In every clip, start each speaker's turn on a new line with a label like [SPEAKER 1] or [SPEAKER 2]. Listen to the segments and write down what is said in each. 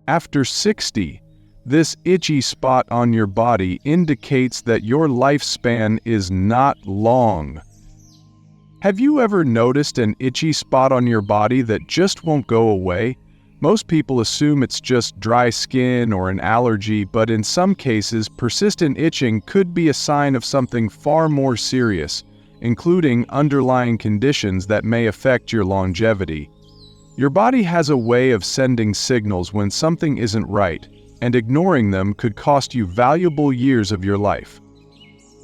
[SPEAKER 1] After 60, this itchy spot on your body indicates that your lifespan is not long. Have you ever noticed an itchy spot on your body that just won't go away? Most people assume it's just dry skin or an allergy, but in some cases, persistent itching could be a sign of something far more serious, including underlying conditions that may affect your longevity. Your body has a way of sending signals when something isn't right, and ignoring them could cost you valuable years of your life.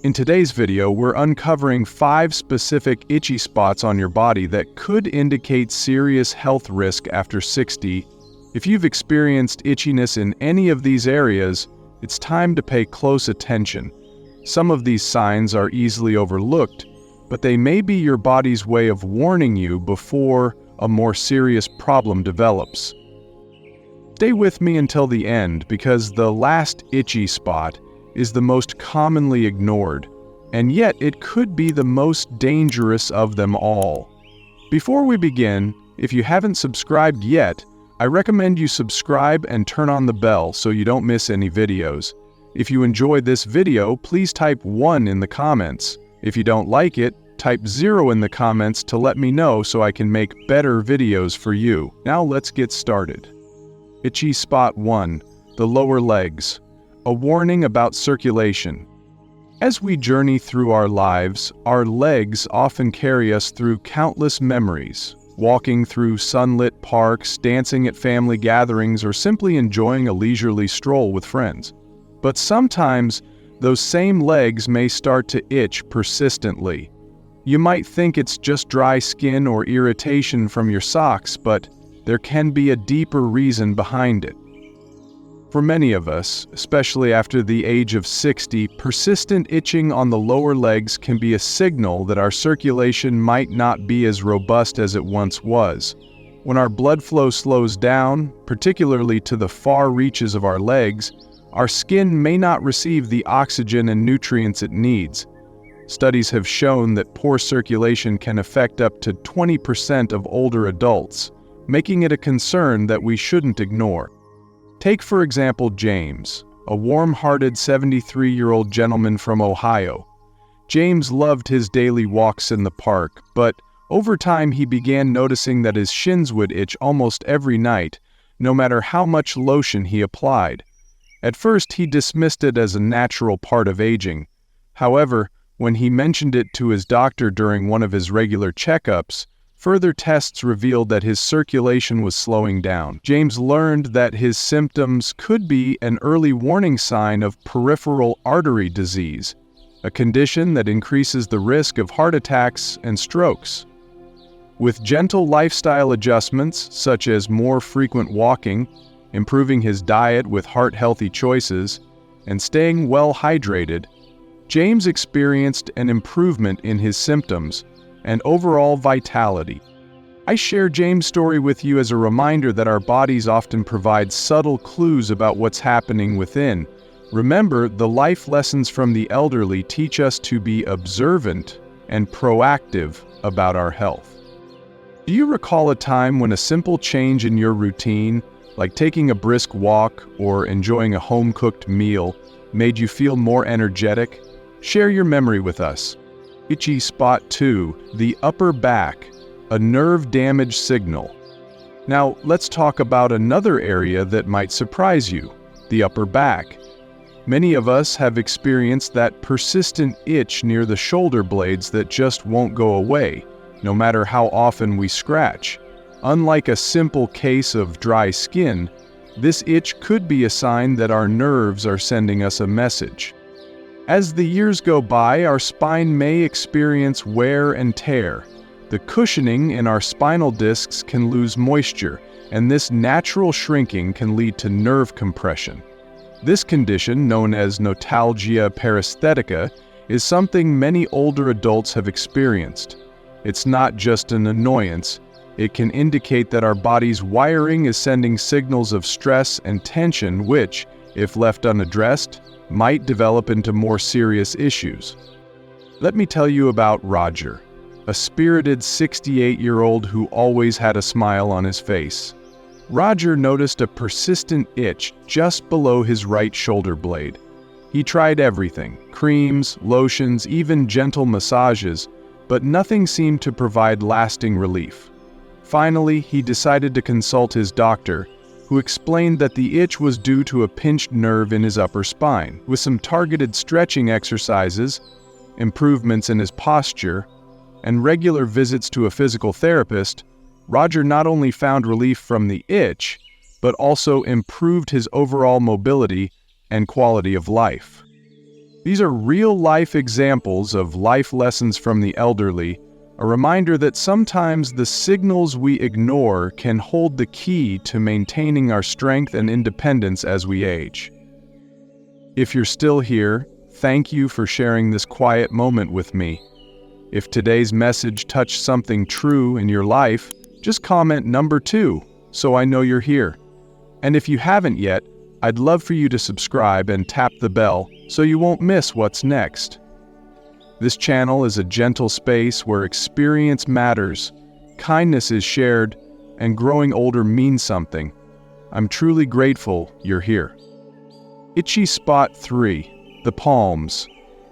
[SPEAKER 1] In today's video, we're uncovering 5 specific itchy spots on your body that could indicate serious health risk after 60. If you've experienced itchiness in any of these areas, it's time to pay close attention. Some of these signs are easily overlooked, but they may be your body's way of warning you before a more serious problem develops. Stay with me until the end, because the last itchy spot is the most commonly ignored, and yet it could be the most dangerous of them all. Before we begin, if you haven't subscribed yet, I recommend you subscribe and turn on the bell so you don't miss any videos. If you enjoyed this video, please type 1 in the comments. If you don't like it, type 0 in the comments to let me know so I can make better videos for you. Now let's get started. Itchy spot 1, the lower legs. A warning about circulation. As we journey through our lives, our legs often carry us through countless memories. Walking through sunlit parks, dancing at family gatherings, or simply enjoying a leisurely stroll with friends. But sometimes, those same legs may start to itch persistently. You might think it's just dry skin or irritation from your socks, but there can be a deeper reason behind it. For many of us, especially after the age of 60, persistent itching on the lower legs can be a signal that our circulation might not be as robust as it once was. When our blood flow slows down, particularly to the far reaches of our legs, our skin may not receive the oxygen and nutrients it needs. Studies have shown that poor circulation can affect up to 20% of older adults, making it a concern that we shouldn't ignore. Take, for example, James, a warm-hearted 73-year-old gentleman from Ohio. James loved his daily walks in the park, but over time he began noticing that his shins would itch almost every night, no matter how much lotion he applied. At first he dismissed it as a natural part of aging. However, when he mentioned it to his doctor during one of his regular checkups, further tests revealed that his circulation was slowing down. James learned that his symptoms could be an early warning sign of peripheral artery disease, a condition that increases the risk of heart attacks and strokes. With gentle lifestyle adjustments, such as more frequent walking, improving his diet with heart-healthy choices, and staying well hydrated, James experienced an improvement in his symptoms and overall vitality. I share James' story with you as a reminder that our bodies often provide subtle clues about what's happening within. Remember, the life lessons from the elderly teach us to be observant and proactive about our health. Do you recall a time when a simple change in your routine, like taking a brisk walk or enjoying a home-cooked meal, made you feel more energetic? Share your memory with us. Itchy spot 2, the upper back, a nerve damage signal. Now, let's talk about another area that might surprise you, the upper back. Many of us have experienced that persistent itch near the shoulder blades that just won't go away, no matter how often we scratch. Unlike a simple case of dry skin, this itch could be a sign that our nerves are sending us a message. As the years go by, our spine may experience wear and tear. The cushioning in our spinal discs can lose moisture, and this natural shrinking can lead to nerve compression. This condition, known as notalgia paresthetica, is something many older adults have experienced. It's not just an annoyance. It can indicate that our body's wiring is sending signals of stress and tension which, if left unaddressed, might develop into more serious issues. Let me tell you about Roger, a spirited 68-year-old who always had a smile on his face. Roger noticed a persistent itch just below his right shoulder blade. He tried everything, creams, lotions, even gentle massages, but nothing seemed to provide lasting relief. Finally, he decided to consult his doctor, who explained that the itch was due to a pinched nerve in his upper spine. With some targeted stretching exercises, improvements in his posture, and regular visits to a physical therapist, Roger not only found relief from the itch, but also improved his overall mobility and quality of life. These are real-life examples of life lessons from the elderly, a reminder that sometimes the signals we ignore can hold the key to maintaining our strength and independence as we age. If you're still here, thank you for sharing this quiet moment with me. If today's message touched something true in your life, just comment number 2 so I know you're here. And if you haven't yet, I'd love for you to subscribe and tap the bell so you won't miss what's next. This channel is a gentle space where experience matters, kindness is shared, and growing older means something. I'm truly grateful you're here. Itchy Spot 3, the palms,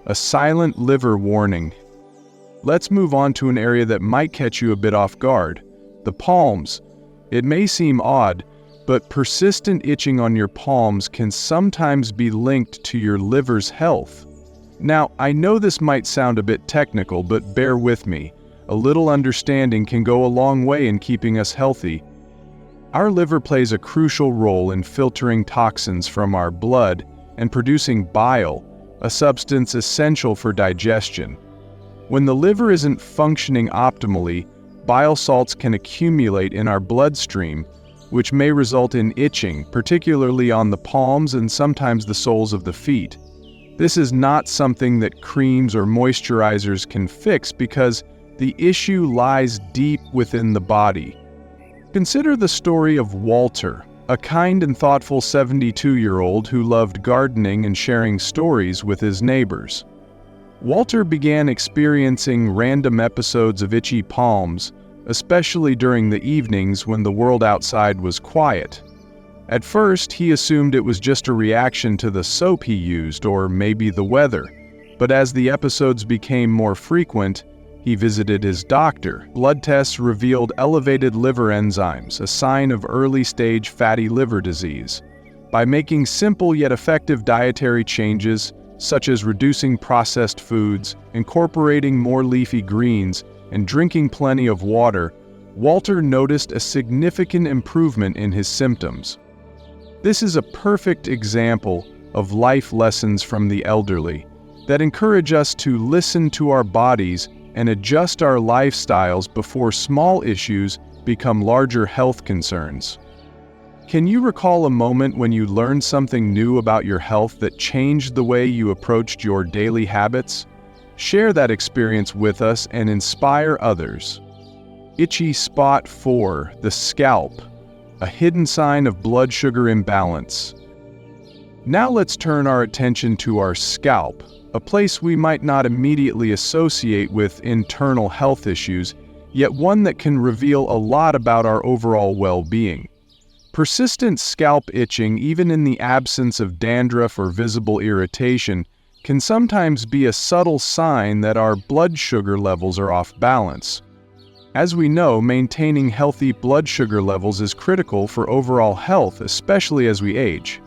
[SPEAKER 1] a silent liver warning. Let's move on to an area that might catch you a bit off guard. The palms. It may seem odd, but persistent itching on your palms can sometimes be linked to your liver's health. Now, I know this might sound a bit technical, but bear with me. A little understanding can go a long way in keeping us healthy. Our liver plays a crucial role in filtering toxins from our blood and producing bile, a substance essential for digestion. When the liver isn't functioning optimally, bile salts can accumulate in our bloodstream, which may result in itching, particularly on the palms and sometimes the soles of the feet. This is not something that creams or moisturizers can fix because the issue lies deep within the body. Consider the story of Walter, a kind and thoughtful 72-year-old who loved gardening and sharing stories with his neighbors. Walter began experiencing random episodes of itchy palms, especially during the evenings when the world outside was quiet. At first, he assumed it was just a reaction to the soap he used or maybe the weather, but as the episodes became more frequent, he visited his doctor. Blood tests revealed elevated liver enzymes, a sign of early-stage fatty liver disease. By making simple yet effective dietary changes, such as reducing processed foods, incorporating more leafy greens, and drinking plenty of water, Walter noticed a significant improvement in his symptoms. This is a perfect example of life lessons from the elderly that encourage us to listen to our bodies and adjust our lifestyles before small issues become larger health concerns. Can you recall a moment when you learned something new about your health that changed the way you approached your daily habits? Share that experience with us and inspire others. Itchy Spot 4, the scalp, a hidden sign of blood sugar imbalance. Now let's turn our attention to our scalp, a place we might not immediately associate with internal health issues, yet one that can reveal a lot about our overall well-being. Persistent scalp itching, even in the absence of dandruff or visible irritation, can sometimes be a subtle sign that our blood sugar levels are off balance. As we know, maintaining healthy blood sugar levels is critical for overall health, especially as we age.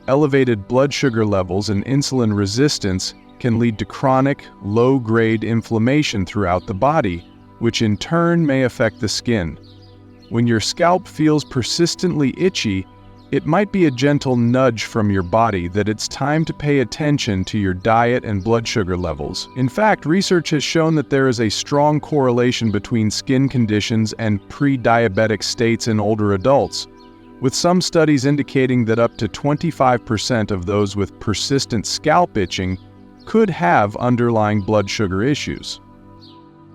[SPEAKER 1] Elevated blood sugar levels and insulin resistance can lead to chronic, low-grade inflammation throughout the body, which in turn may affect the skin. When your scalp feels persistently itchy, it might be a gentle nudge from your body that it's time to pay attention to your diet and blood sugar levels. In fact, research has shown that there is a strong correlation between skin conditions and pre-diabetic states in older adults, with some studies indicating that up to 25% of those with persistent scalp itching could have underlying blood sugar issues.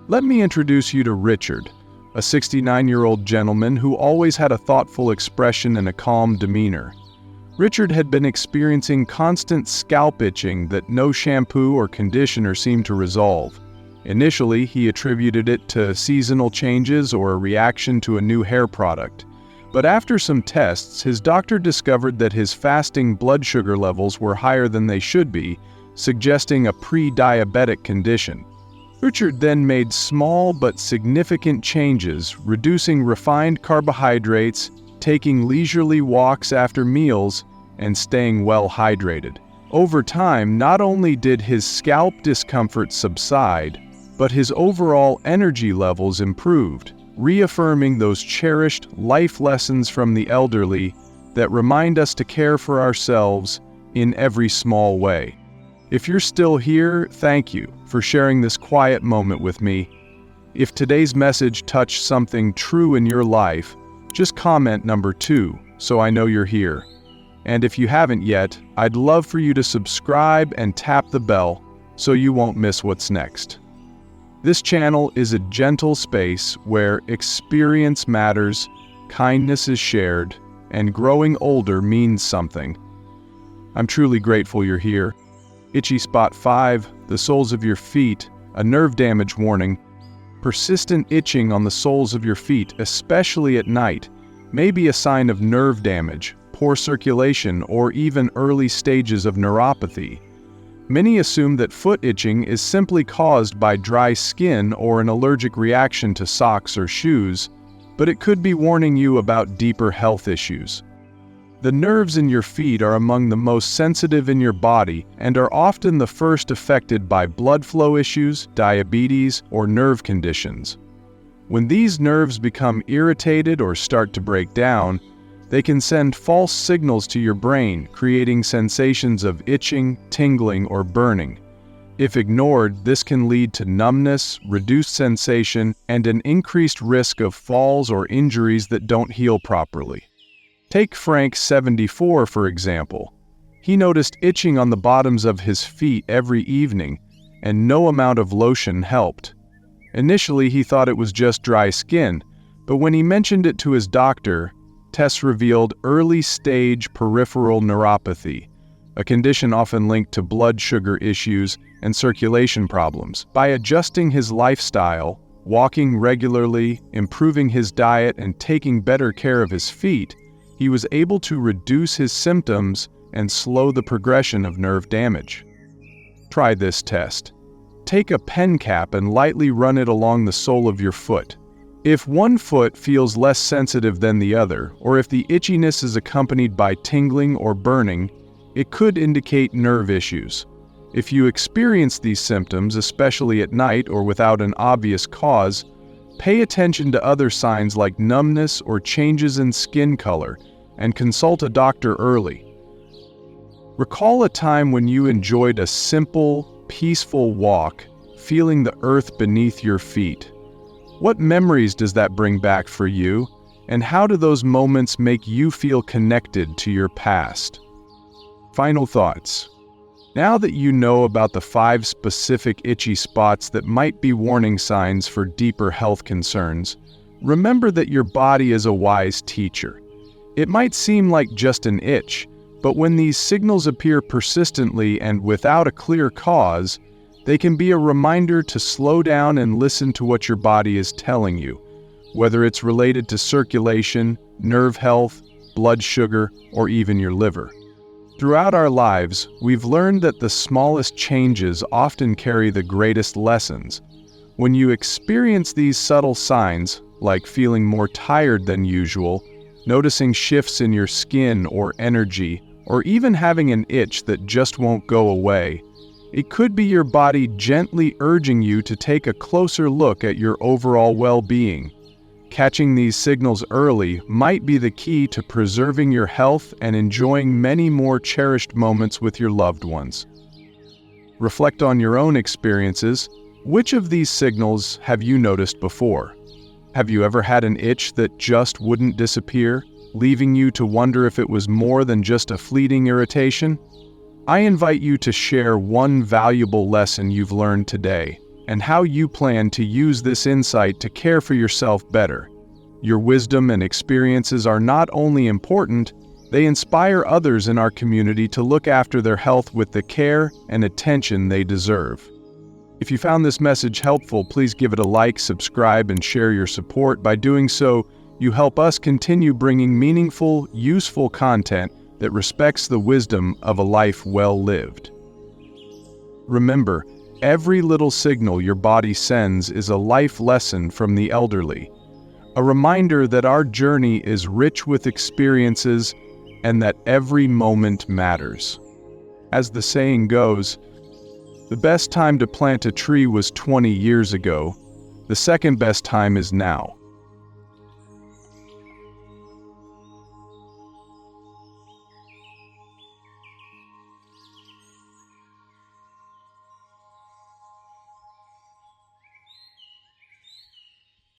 [SPEAKER 1] Let me introduce you to Richard, a 69-year-old gentleman who always had a thoughtful expression and a calm demeanor. Richard had been experiencing constant scalp itching that no shampoo or conditioner seemed to resolve. Initially, he attributed it to seasonal changes or a reaction to a new hair product. But after some tests, his doctor discovered that his fasting blood sugar levels were higher than they should be, suggesting a pre-diabetic condition. Richard then made small but significant changes, reducing refined carbohydrates, taking leisurely walks after meals, and staying well hydrated. Over time, not only did his scalp discomfort subside, but his overall energy levels improved, reaffirming those cherished life lessons from the elderly that remind us to care for ourselves in every small way. If you're still here, thank you for sharing this quiet moment with me. If today's message touched something true in your life, just comment number 2 so I know you're here. And if you haven't yet, I'd love for you to subscribe and tap the bell so you won't miss what's next. This channel is a gentle space where experience matters, kindness is shared, and growing older means something. I'm truly grateful you're here. Itchy spot 5, the soles of your feet, a nerve damage warning. Persistent itching on the soles of your feet, especially at night, may be a sign of nerve damage, poor circulation, or even early stages of neuropathy. Many assume that foot itching is simply caused by dry skin or an allergic reaction to socks or shoes, but it could be warning you about deeper health issues. The nerves in your feet are among the most sensitive in your body and are often the first affected by blood flow issues, diabetes, or nerve conditions. When these nerves become irritated or start to break down, they can send false signals to your brain, creating sensations of itching, tingling, or burning. If ignored, this can lead to numbness, reduced sensation, and an increased risk of falls or injuries that don't heal properly. Take Frank, 74, for example. He noticed itching on the bottoms of his feet every evening, and no amount of lotion helped. Initially, he thought it was just dry skin, but when he mentioned it to his doctor, tests revealed early-stage peripheral neuropathy, a condition often linked to blood sugar issues and circulation problems. By adjusting his lifestyle, walking regularly, improving his diet, and taking better care of his feet, he was able to reduce his symptoms and slow the progression of nerve damage. Try this test. Take a pen cap and lightly run it along the sole of your foot. If one foot feels less sensitive than the other, or if the itchiness is accompanied by tingling or burning, it could indicate nerve issues. If you experience these symptoms, especially at night or without an obvious cause, pay attention to other signs like numbness or changes in skin color, and consult a doctor early. Recall a time when you enjoyed a simple, peaceful walk, feeling the earth beneath your feet. What memories does that bring back for you, and how do those moments make you feel connected to your past? Final thoughts. Now that you know about the 5 specific itchy spots that might be warning signs for deeper health concerns, remember that your body is a wise teacher. It might seem like just an itch, but when these signals appear persistently and without a clear cause, they can be a reminder to slow down and listen to what your body is telling you, whether it's related to circulation, nerve health, blood sugar, or even your liver. Throughout our lives, we've learned that the smallest changes often carry the greatest lessons. When you experience these subtle signs, like feeling more tired than usual, noticing shifts in your skin or energy, or even having an itch that just won't go away, it could be your body gently urging you to take a closer look at your overall well-being. Catching these signals early might be the key to preserving your health and enjoying many more cherished moments with your loved ones. Reflect on your own experiences. Which of these signals have you noticed before? Have you ever had an itch that just wouldn't disappear, leaving you to wonder if it was more than just a fleeting irritation? I invite you to share one valuable lesson you've learned today, and how you plan to use this insight to care for yourself better. Your wisdom and experiences are not only important, they inspire others in our community to look after their health with the care and attention they deserve. If you found this message helpful, please give it a like, subscribe, and share your support. By doing so, You help us continue bringing meaningful, useful content that respects the wisdom of a life well lived. Remember, every little signal your body sends is a life lesson from the elderly, a reminder that our journey is rich with experiences and that every moment matters. As the saying goes, the best time to plant a tree was 20 years ago. The second best time is now.